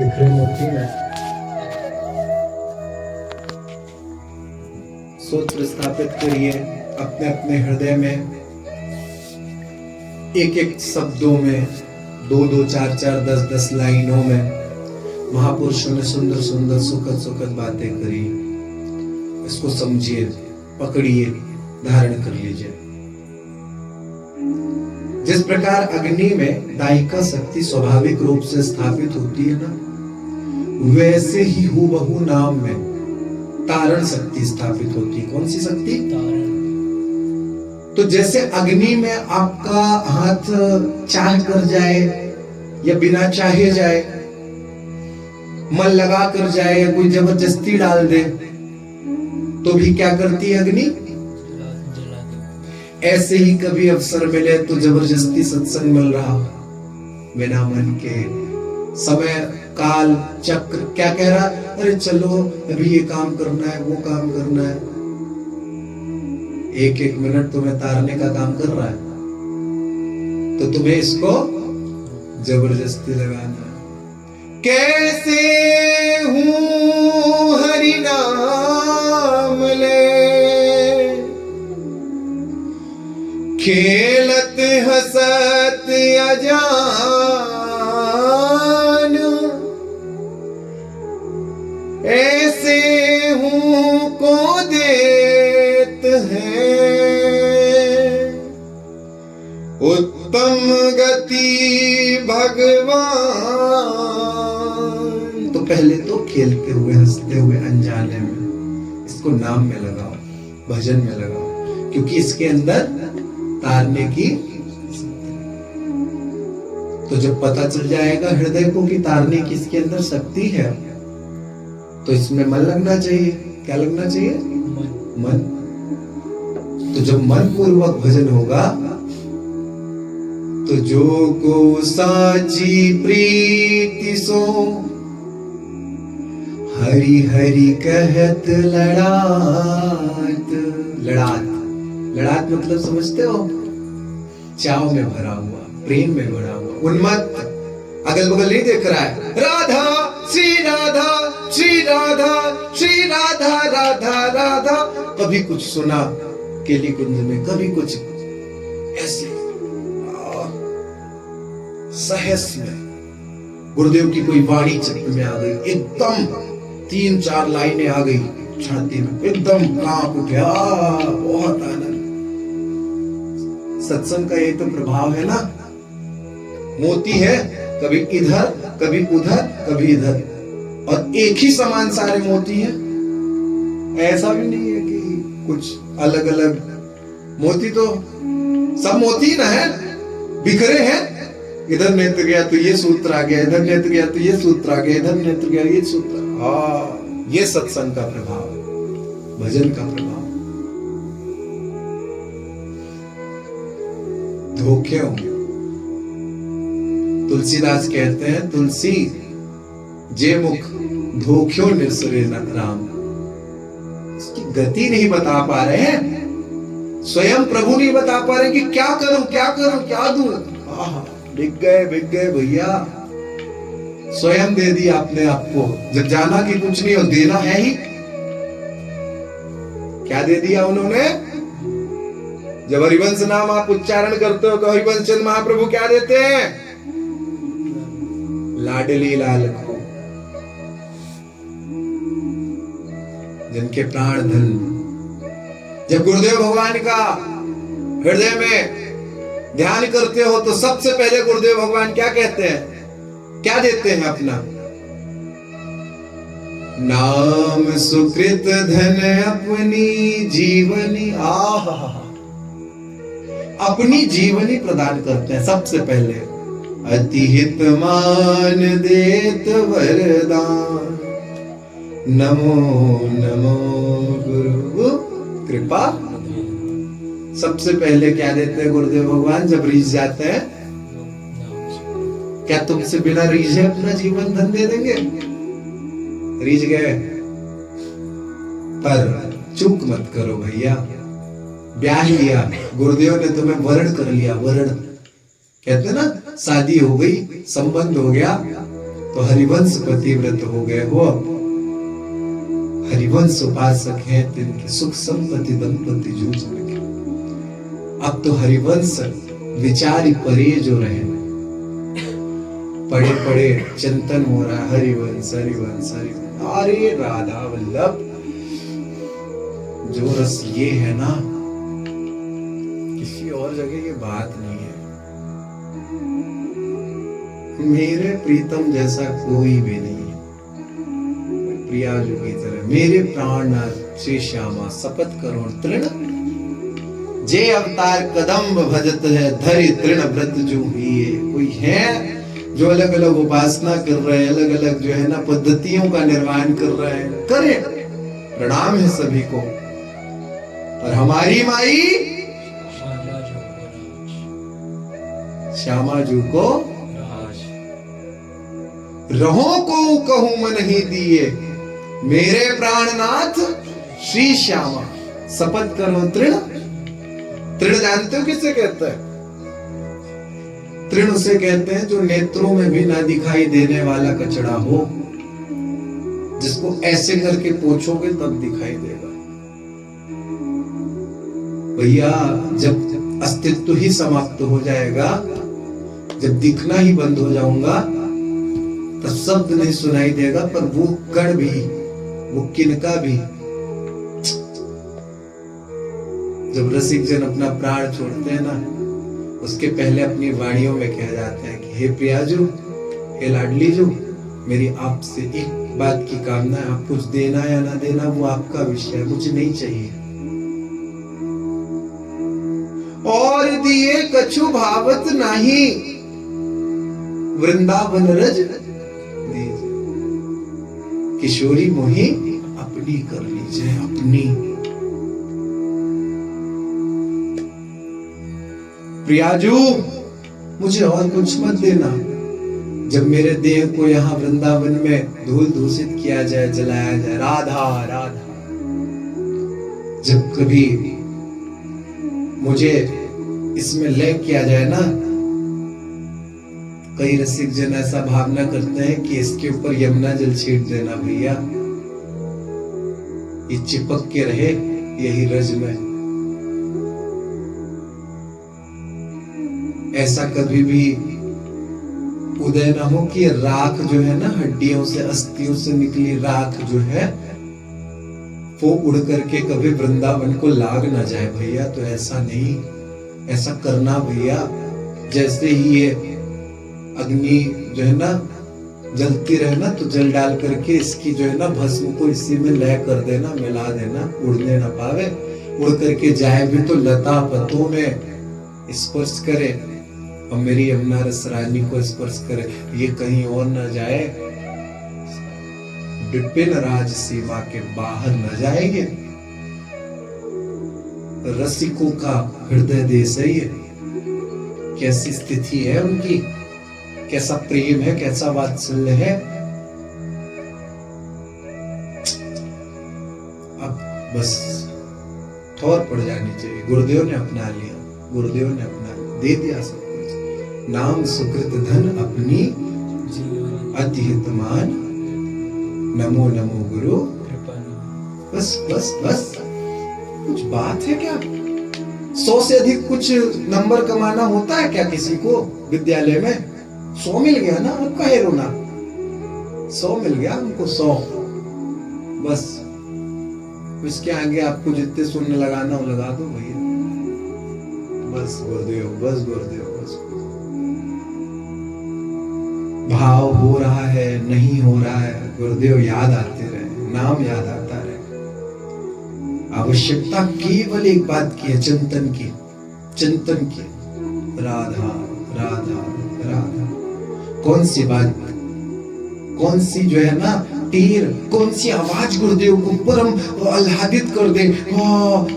बिखरे मोती में सूत्र स्थापित करिए अपने अपने हृदय में, एक एक शब्दों में, दो दो चार चार 10 लाइनों में महापुरुषों ने सुंदर सुंदर सुखद सुखद बातें करी। इसको समझिए, पकड़िए, धारण कर लीजिए। जिस प्रकार अग्नि में दायिका शक्ति स्वाभाविक रूप से स्थापित होती है ना, वैसे ही हूबहू नाम में तारण शक्ति स्थापित होती है। कौन सी शक्ति? तारण। तो जैसे अग्नि में आपका हाथ चाह कर जाए या बिना चाहे जाए, मन लगा कर जाए या कोई जबरदस्ती डाल दे, तो भी क्या करती है अग्नि? ऐसे ही कभी अवसर मिले तो जबरदस्ती सत्संग मिल रहा, बिना मन के, समय काल चक्र क्या कह रहा, अरे चलो अभी ये काम करना है, वो काम करना है, एक एक मिनट तुम्हें तारने का काम कर रहा है, तो तुम्हें इसको जबरदस्ती लगाना है। कैसे हूँ हरि नाम ले, खेलत हसत अजान, ऐसे हूँ को देत है उत्तम गति भगवान। तो पहले तो खेलते हुए हंसते हुए अनजाने में इसको नाम में लगाओ, भजन में लगाओ, क्योंकि इसके अंदर तारने की। तो जब पता चल जाएगा हृदय को कि तारने की इसके अंदर शक्ति है, तो इसमें मन लगना चाहिए। क्या लगना चाहिए? मन। तो जब मन पूर्वक भजन होगा तो जो को साची प्रीति सो हरि हरि कहत लड़ात। लड़ात, लड़ात मतलब समझते हो? चाव में भरा हुआ, प्रेम में भरा हुआ, उन्मत्त, अगल बगल नहीं देख रहा है। राधा श्री राधा श्री राधा श्री राधा राधा राधा। कभी कुछ सुना केली कुंज में, कभी कुछ ऐसे सहस में गुरुदेव की कोई वाणी चित्त में आ गई, एकदम 3-4 लाइनें आ गई छाती में, एकदम कांप उठा, बहुत आनंद। सत्संग का ये तो प्रभाव है ना। मोती है, कभी इधर कभी उधर कभी इधर, और एक ही समान सारे मोती हैं। ऐसा भी नहीं है कि कुछ अलग अलग मोती, तो सब मोती ना है, बिखरे हैं। इधर नेत्र गया तो ये सूत्र आ गया, इधर नेत्र गया तो ये सूत्र आ गया, इधर नेत्र गया ये सूत्र। हाँ, ये सत्संग का प्रभाव, भजन का प्रभाव। धोखे होंगे। तुलसीदास कहते हैं, तुलसी जे मुख धोख्यो निसरे राम। इसकी गति नहीं बता पा रहे हैं, स्वयं प्रभु नहीं बता पा रहे कि क्या करूं क्या करूं क्या दूं। बिक गए भैया, स्वयं दे दिया अपने आप को। जब जाना कि कुछ नहीं और देना है ही, क्या दे दिया उन्होंने? जब हरिवंश नाम आप उच्चारण करते हो तो हरिवंश चंद्र महाप्रभु क्या देते हैं? लाडली लाल को, जिनके प्राण धन। जब गुरुदेव भगवान का हृदय में ध्यान करते हो तो सबसे पहले गुरुदेव भगवान क्या कहते हैं, क्या देते हैं? अपना नाम सुकृत धन अपनी जीवनी। अपनी जीवनी प्रदान करते हैं सबसे पहले। अति हित मान देत वरदान, नमो नमो गुरु कृपा। सबसे पहले क्या देते हैं गुरुदेव भगवान जब रीझ जाते हैं? क्या तुमसे बिना रीझे अपना जीवन धन दे देंगे? रीझ गए, पर चूक मत करो भैया। ब्याह लिया, गुरुदेव ने तुम्हें वरण कर लिया। वरण कहते ना, शादी हो गई, संबंध हो गया, तो हरिवंश पतिव्रत हो गए हो। अब हरिवंश उपासक हैं, तिनके सुख संपत्ति दंपति जूझ लगे। अब तो हरिवंश विचारी परे जो रहे, पड़े पड़े चिंतन हो रहा है, हरिवंश हरिवंश हरिवंश। अरे राधा वल्लभ, जो रस ये है ना, किसी और जगह ये बात नहीं है। मेरे प्रीतम जैसा कोई भी नहीं है, प्रियाजू की तरह। मेरे प्राणनाथ श्री श्यामा सपत करो तृण, जे अवतार कदम्ब भजत है, धरि तृण व्रत जो ही। कोई है जो अलग अलग उपासना कर रहे हैं, अलग अलग जो है ना पद्धतियों का निर्माण कर रहे हैं, करें, प्रणाम है सभी को। और हमारी माई श्यामा जू को रहो को कहूं मन ही दिए, मेरे प्राणनाथ श्री श्यामा शपथ करो तृण। तृण जानते हो किसे कहते हैं? तृण उसे कहते हैं जो नेत्रों में भी ना दिखाई देने वाला कचड़ा हो, जिसको ऐसे करके पोंछोगे तब दिखाई देगा। भैया जब अस्तित्व ही समाप्त हो जाएगा, जब दिखना ही बंद हो जाऊंगा, तब शब्द नहीं सुनाई देगा, पर वो कण भी, वो किनका भी। जब रसिक जन अपना प्राण छोड़ते हैं ना, उसके पहले अपनी वाणियों में कह जाते हैं कि हे प्रियाजू, हे लाडली जू, मेरी आपसे एक बात की कामना है। आप कुछ देना या ना देना वो आपका विषय है, मुझे नहीं चाहिए। और दिए कछु भावत नाही, वृंदावन रज दीजिए। किशोरी मोही अपनी कर लीजिए, अपनी। प्रियाजू मुझे और कुछ मत देना। जब मेरे देह को यहाँ वृंदावन में धूल दूषित किया जाए, जलाया जाए, राधा राधा, जब कभी मुझे इसमें लय किया जाए ना, कई रसिक जन ऐसा भावना करते हैं कि इसके ऊपर यमुना जल छीट देना भैया, ये चिपक के रहे यही रज में। ऐसा कभी भी उदय ना हो कि राख जो है ना, हड्डियों से अस्थियों से निकली राख जो है, वो उड़ करके कभी वृंदावन को लाग ना जाए भैया। तो ऐसा नहीं, ऐसा करना भैया। जैसे ही ये अग्नि जो है ना जलती रहे ना, तो जल डाल करके इसकी जो है ना भस्म को इसी में लय कर देना, मिला देना, उड़ने ना पावे। उड़ करके जाए भी तो लता पतों में स्पर्श करे, और मेरी यमुना रस रानी को स्पर्श करे, ये कहीं और न जाए, विपिन राज सीमा के बाहर न जाएंगे। रसिकों का हृदय देश है ये। कैसी स्थिति है उनकी, कैसा प्रेम है, कैसा वात्सल्य है। अब बस ठोर पड़ जानी चाहिए। गुरुदेव ने अपना लिया, गुरुदेव ने अपना दे दिया सब कुछ। नाम सुकृत धन अपनी अति हितमान, नमो नमो गुरु। बस बस बस, कुछ बात है क्या? 100 से अधिक कुछ नंबर कमाना होता है क्या किसी को विद्यालय में? 100 मिल गया ना, अब काहे रोना? 100 मिल गया हमको, 100 बस। इसके आगे आपको जितने शून्य लगाना हो लगा दो भैया। बस गुरुदेव, बस गुरुदेव, बस। भाव हो रहा है, नहीं हो रहा है, गुरुदेव याद आते रहे, नाम याद आता रहे। आवश्यकता केवल एक बात की है, चिंतन की, चिंतन की। राधा राधा राधा। कौन सी बात, कौन सी जो है ना तीर, कौन सी आवाज गुरुदेव को परम आह्लादित कर दे।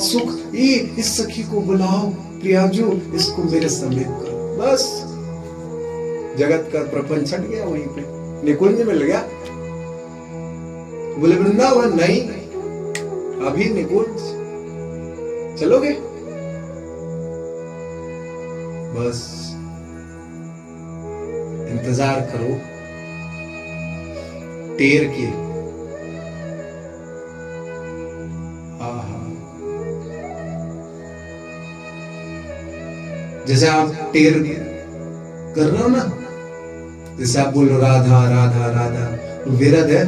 सुख, ये इस सखी को बुलाओ, प्रियाजू इसको मेरे समेत करो। बस जगत का प्रपंच छट गया वहीं पे, निकुंज मिल गया। बोले वृंदावन नहीं, अभी निकुंज। चलोगे? बस इंतजार करो, टेर के। आहा, जैसे आप टेर कर रहे हो ना, जैसे आप बोल रहे हो राधा राधा राधा, विरध है।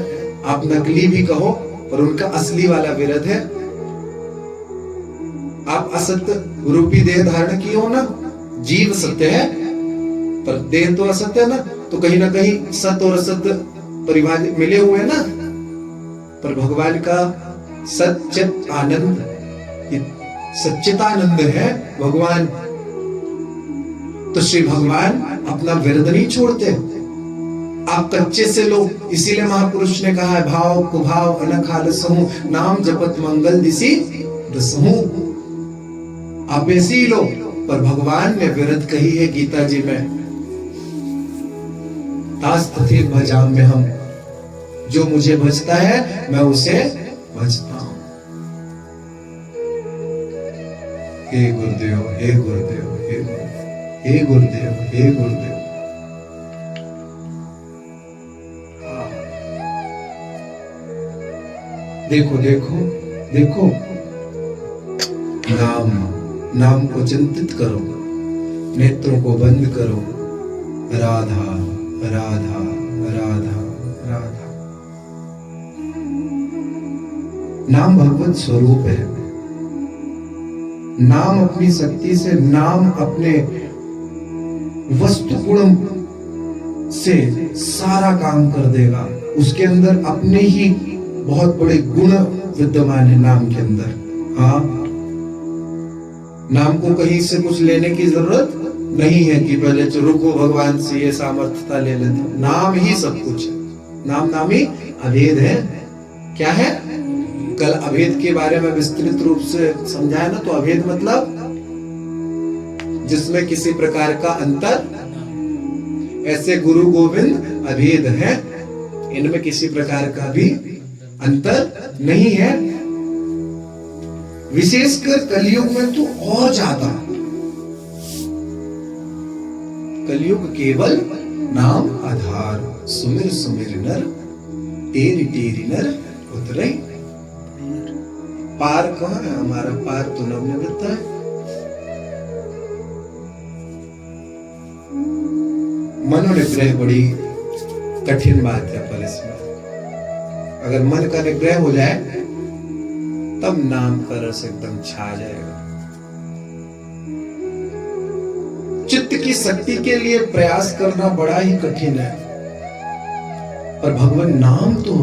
आप नकली भी कहो पर उनका असली वाला विरध है। आप असत्य रूपी देह धारण किए हो ना, जीव सत्य है पर देह तो असत्य है ना, तो कहीं ना कहीं सत्य और असत्य परिभाषित मिले हुए हैं ना। पर भगवान का सच्चित आनंद, सच्चितानंद है भगवान। तो श्री भगवान अपना विरध नहीं छोड़ते। आप कच्चे से लो, इसीलिए महापुरुष ने कहा है भाव कुभाव अनखालसहु, नाम जपत मंगल दिसी रसहु। आप ऐसे ही लो, पर भगवान ने विरध कही है गीता जी में, तास तथित भजाम में हम, जो मुझे भजता है मैं उसे भजता हूं। हे गुरुदेव, हे गुरुदेव, हे गुरुदेव, हे गुरुदेव, हे गुरुदेव। देखो देखो देखो, नाम को चिंतित करो, नेत्रों को बंद करो, राधा राधा राधा राधा। नाम भगवत स्वरूप है। नाम अपनी शक्ति से, नाम अपने वस्तु गुण से सारा काम कर देगा। उसके अंदर अपने ही बहुत बड़े गुण विद्यमान है नाम के अंदर। हाँ, नाम को कहीं से कुछ लेने की जरूरत नहीं है कि पहले रुको भगवान से ये सामर्थ्यता ले लेते। नाम ही सब कुछ है। नाम ही अभेद है। क्या है? कल अभेद के बारे में विस्तृत रूप से समझाया ना। तो अभेद मतलब जिसमें किसी प्रकार का अंतर, ऐसे गुरु गोविंद अभेद है, इनमें किसी प्रकार का भी अंतर नहीं है। विशेषकर कलयुग में तो और ज्यादा। कलयुग केवल नाम आधार, सुमिर सुमिर नर, टेरी टेरी नर उतरे। पार कहाँ है हमारा? पार तो नवनिवृत्त है। मनोनिग्रह बड़ी कठिन बात है। पर इसमें अगर मन का निग्रह हो जाए तब नाम का रस एकदम छा जाएगा। चित्त की शक्ति के लिए प्रयास करना बड़ा ही कठिन है, पर भगवान नाम तो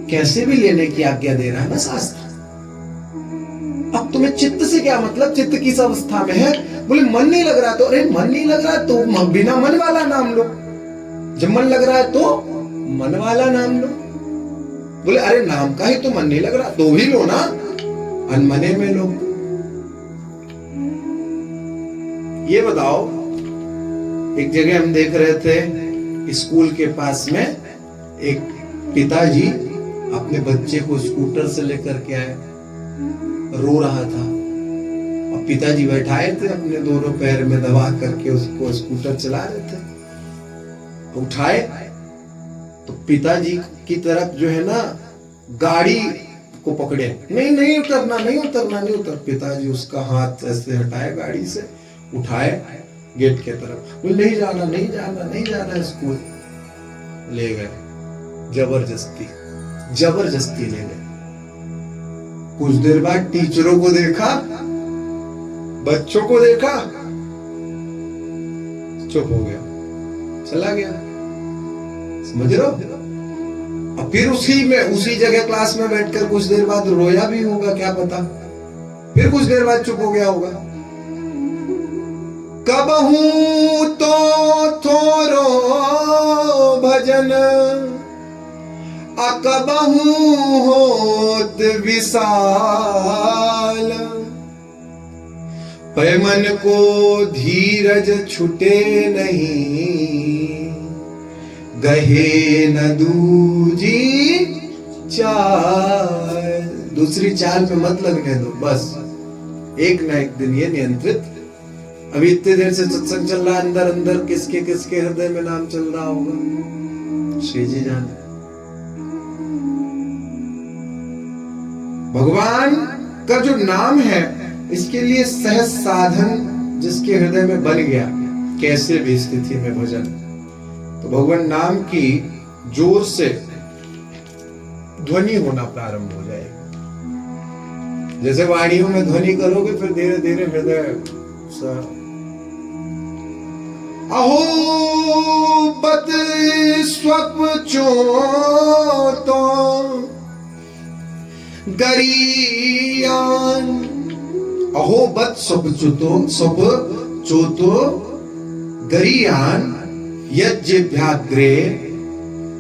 कैसे भी लेने की आज्ञा दे रहा है ना शास्त्र। अब तुम्हें चित्त से क्या मतलब? चित्त किस अवस्था में है? बोले मन नहीं लग रहा। तो अरे मन नहीं लग रहा तो बिना मन वाला नाम लो। जब मन लग रहा है तो मन वाला नाम लो। बोले अरे नाम का ही तो मन नहीं लग रहा, तो भी लो ना, अनमने में लो। ये बताओ, एक जगह हम देख रहे थे स्कूल के पास में एक पिताजी अपने बच्चे को स्कूटर से लेकर के आए, रो रहा था। और पिताजी बैठाए थे अपने दोनों पैर में दबा करके उसको स्कूटर चला रहे थे। उठाए तो पिताजी की तरफ जो है ना गाड़ी को पकड़े, नहीं उतरना, नहीं उतरना, नहीं उतर। पिताजी उसका हाथ ऐसे हटाए गाड़ी से, उठाए गेट के तरफ। बोले नहीं जाना, नहीं जाना, नहीं जाना स्कूल। ले गए जबरदस्ती, जबरदस्ती ले गए। कुछ देर बाद टीचरों को देखा, बच्चों को देखा, चुप हो गया, चला गया। समझ रहे हो? अब फिर उसी जगह क्लास में बैठकर कुछ देर बाद रोया भी होगा, क्या पता। फिर कुछ देर बाद चुप हो गया होगा। कबहू तो थोरो भजन, अकबहू होत विशाल। पर मन को धीरज छुटे नहीं, गहे न दूजी चाल। दूसरी चाल पे मत लगने दो, बस एक ना एक दिन ये नियंत्रित। अभी इतने देर से सत्संग चल रहा है, अंदर अंदर किसके किसके हृदय में नाम चल रहा होगा, श्री जी जाने। भगवान का जो नाम है, इसके लिए सहज साधन जिसके हृदय में बन गया, कैसे भी स्थिति में भजन, तो भगवान नाम की जोर से ध्वनि होना प्रारंभ हो जाएगा। जैसे वाणियों में ध्वनि करोगे, फिर धीरे धीरे हृदय अहो बत स्वप चोतो गरियान, अहो बत स्वप चोतो गरियान यज्ञभ्याग्रे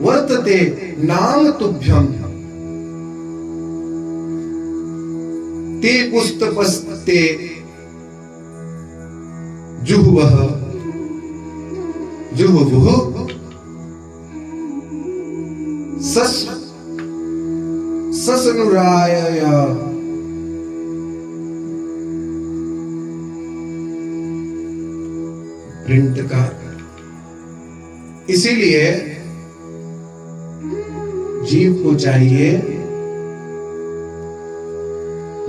वर्तते नाम तुभ्यम ते पुस्तपस्ते जुहुवः जुहुवुः ससनुराय प्रिंट का। इसीलिए जीव को चाहिए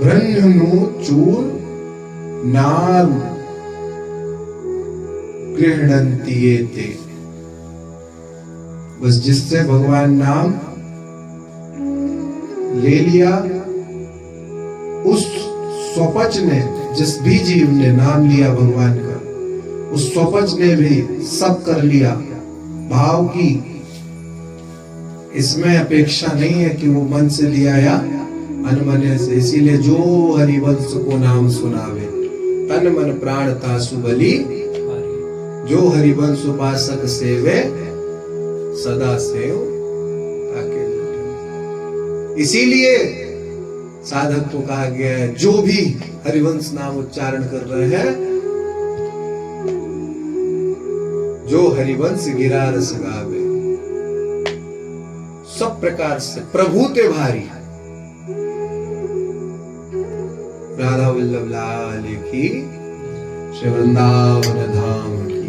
ब्रह्मणु चूर नाम गृह्णन्ति, बस जिससे भगवान नाम ले लिया, उस स्वपच ने, जिस भी जीव ने नाम लिया भगवान का, उस स्वपच ने भी सब कर लिया। भाव की इसमें अपेक्षा नहीं है कि वो मन से लिया या अनमने से। इसीलिए जो हरिवंश को नाम सुनावे, तन मन प्राण तासु बलि, जो हरिवंश उपासक सेवे सदा सेव ताके। इसीलिए साधक को कहा गया है, जो भी हरिवंश नाम उच्चारण कर रहे हैं, जो हरिवंश गिरा रस गावे, सब प्रकार से प्रभु ते भारी। राधा वल्लभ लाल की, श्री वृंदावन धाम की।